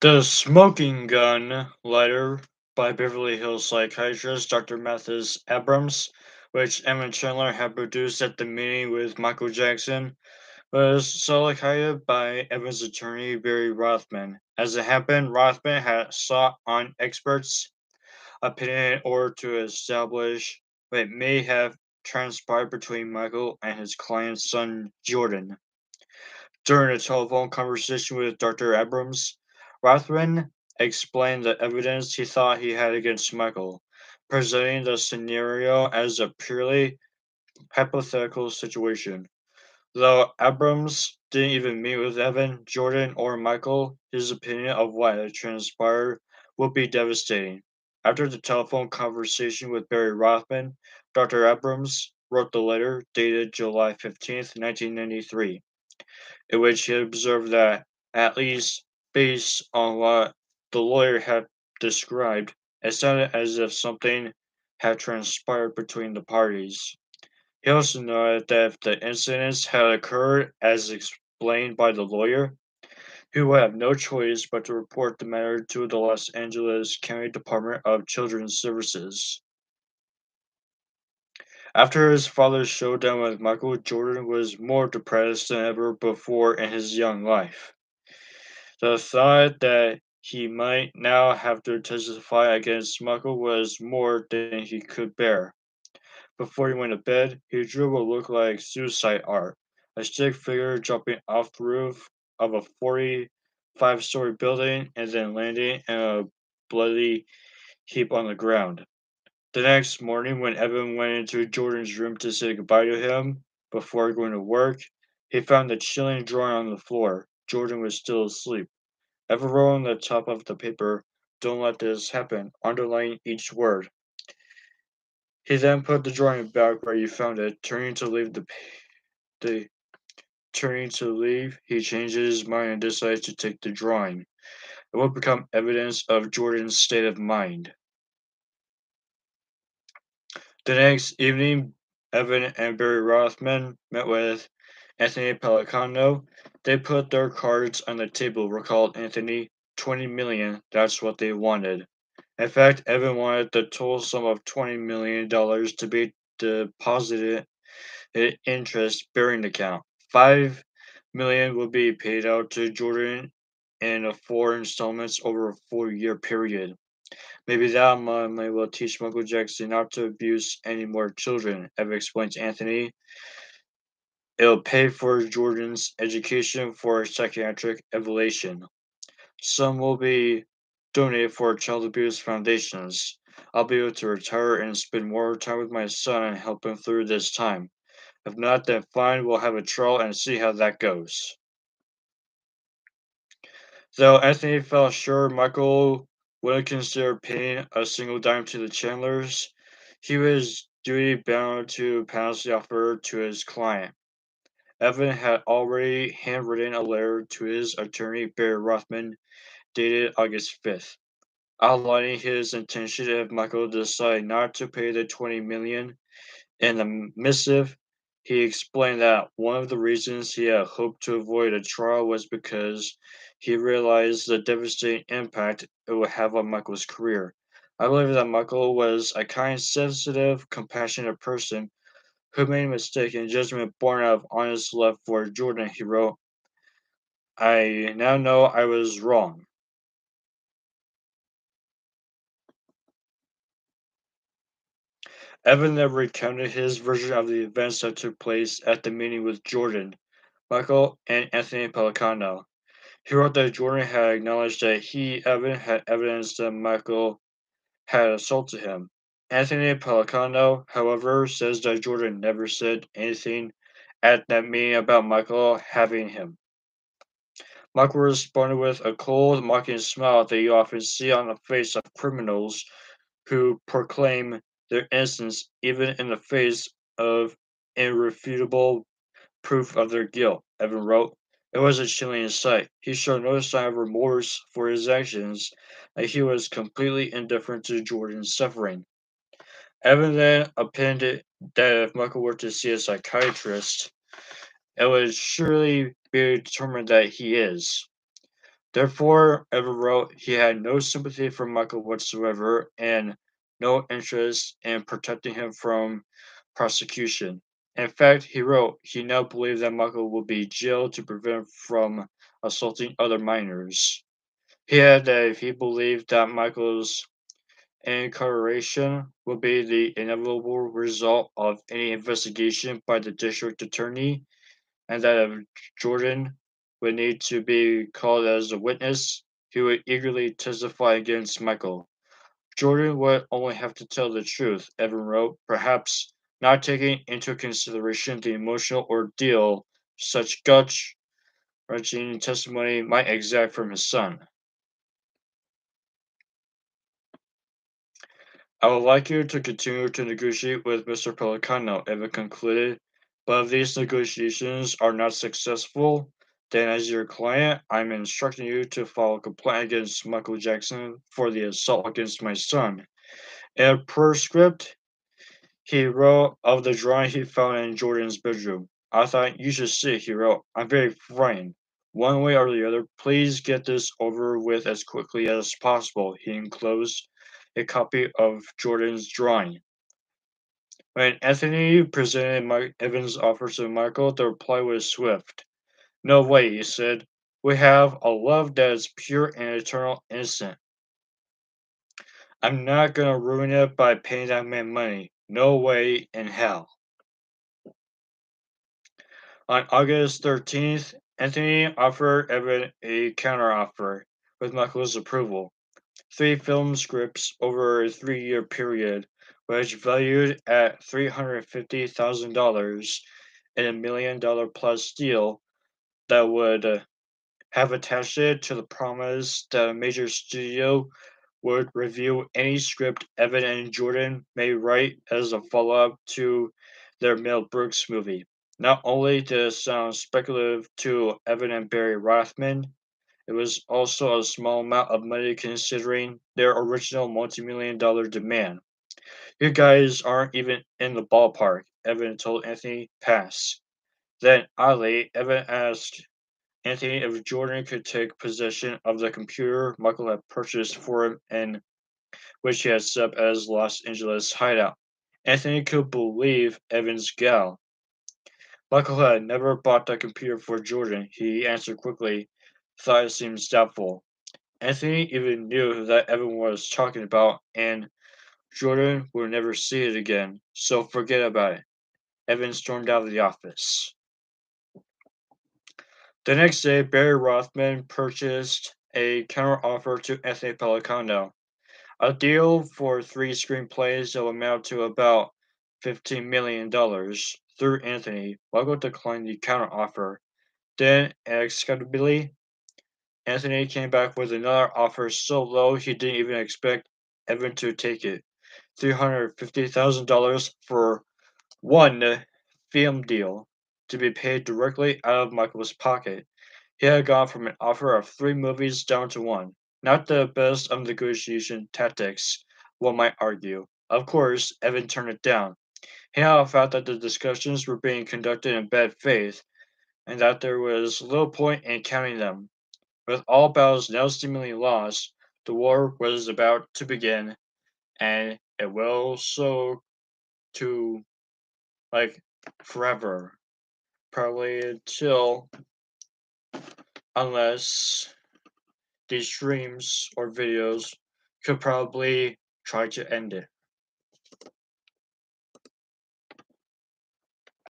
The Smoking Gun letter by Beverly Hills psychiatrist Dr. Mathis Abrams, which Emma Chandler had produced at the meeting with Michael Jackson, was solicited by Evans' attorney Barry Rothman. As it happened, Rothman had sought on experts' opinion in order to establish what may have transpired between Michael and his client's son Jordan. During a telephone conversation with Dr. Abrams, Rothman explained the evidence he thought he had against Michael, presenting the scenario as a purely hypothetical situation. Though Abrams didn't even meet with Evan, Jordan, or Michael, his opinion of what had transpired would be devastating. After the telephone conversation with Barry Rothman, Dr. Abrams wrote the letter dated July 15th, 1993, in which he observed that, at least based on what the lawyer had described, it sounded as if something had transpired between the parties. He also noted that if the incidents had occurred as explained by the lawyer, he would have no choice but to report the matter to the Los Angeles County Department of Children's Services. After his father's showdown with Michael, Jordan was more depressed than ever before in his young life. The thought that he might now have to testify against Michael was more than he could bear. Before he went to bed, he drew what looked like suicide art, a stick figure jumping off the roof of a 45-story building and then landing in a bloody heap on the ground. The next morning, when Evan went into Jordan's room to say goodbye to him before going to work, he found the chilling drawing on the floor. Jordan was still asleep. Evan wrote on the top of the paper, "Don't let this happen," underlining each word. He then put the drawing back where he found it, the turning to leave, he changes his mind and decides to take the drawing. It will become evidence of Jordan's state of mind. The next evening, Evan and Barry Rothman met with Anthony Pellicano. They put their cards on the table, recalled Anthony. 20 million, that's what they wanted. In fact, Evan wanted the total sum of $20 million to be deposited in interest-bearing account. 5 million will be paid out to Jordan in four installments over a 4-year period. Maybe that money will teach Michael Jackson not to abuse any more children, Evan explained to Anthony. It'll pay for Jordan's education for psychiatric evaluation. Some will be donated for child abuse foundations. I'll be able to retire and spend more time with my son and help him through this time. If not, then fine, we'll have a trial and see how that goes. Though Anthony felt sure Michael wouldn't consider paying a single dime to the Chandlers, he was duty bound to pass the offer to his client. Evan had already handwritten a letter to his attorney Barry Rothman dated August 5th, outlining his intention if Michael decided not to pay the 20 million. In the missive, he explained that one of the reasons he had hoped to avoid a trial was because he realized the devastating impact it would have on Michael's career. I believe that Michael was a kind, sensitive, compassionate person who made a mistake in judgment born out of honest love for Jordan, he wrote. I now know I was wrong. Evan then recounted his version of the events that took place at the meeting with Jordan, Michael, and Anthony Pellicano. He wrote that Jordan had acknowledged that he, Evan, had evidence that Michael had assaulted him. Anthony Pellicano, however, says that Jordan never said anything at that meeting about Michael having him. Michael responded with a cold, mocking smile that you often see on the face of criminals who proclaim their innocence even in the face of irrefutable proof of their guilt, Evan wrote. It was a chilling sight. He showed no sign of remorse for his actions, and he was completely indifferent to Jordan's suffering. Evan then opined that if Michael were to see a psychiatrist, it would surely be determined that he is. Therefore, Evan wrote he had no sympathy for Michael whatsoever and no interest in protecting him from prosecution. In fact, he wrote he now believed that Michael would be jailed to prevent him from assaulting other minors. He added that if he believed that Michael's incarceration would be the inevitable result of any investigation by the district attorney, and that if Jordan would need to be called as a witness, he would eagerly testify against Michael. Jordan would only have to tell the truth, Evan wrote, perhaps not taking into consideration the emotional ordeal such gut wrenching testimony might exact from his son. I would like you to continue to negotiate with Mr. Pelicano, Evan concluded, but if these negotiations are not successful, then as your client, I'm instructing you to file a complaint against Michael Jackson for the assault against my son. In a postscript, he wrote of the drawing he found in Jordan's bedroom. I thought you should see, he wrote. I'm very frightened. One way or the other, please get this over with as quickly as possible. He enclosed a copy of Jordan's drawing. When Anthony presented Evan's offer to Michael, the reply was swift. No way, he said. We have a love that is pure and eternal innocent. I'm not gonna ruin it by paying that man money. No way in hell. On August 13th, Anthony offered Evan a counteroffer with Michael's approval. Three film scripts over a 3-year period, which valued at $350,000 in $1 million plus deal that would have attached it to the promise that a major studio would review any script Evan and Jordan may write as a follow up to their Mel Brooks movie. Not only did it sound speculative to Evan and Barry Rothman, it was also a small amount of money considering their original multi-million-dollar demand. You guys aren't even in the ballpark, Evan told Anthony. Pass. Then, oddly, Evan asked Anthony if Jordan could take possession of the computer Michael had purchased for him and which he had set up as Los Angeles hideout. Anthony could believe Evan's gal. Michael had never bought that computer for Jordan, he answered quickly, thought it seemed doubtful. Anthony even knew that Evan was talking about, and Jordan would never see it again, so forget about it. Evan stormed out of the office. The next day, Barry Rothman purchased a counteroffer to Anthony Pelicano, a deal for three screenplays that would amount to about $15 million through Anthony. Michael declined the counteroffer. Then, inexplicably, Anthony came back with another offer so low he didn't even expect Evan to take it. $350,000 for one film deal to be paid directly out of Michael's pocket. He had gone from an offer of three movies down to one. Not the best of negotiation tactics, one might argue. Of course, Evan turned it down. He now felt that the discussions were being conducted in bad faith, and that there was little point in counting them. With all battles now seemingly lost, the war was about to begin, and it will so to like forever. Probably until unless these streams or videos could probably try to end it.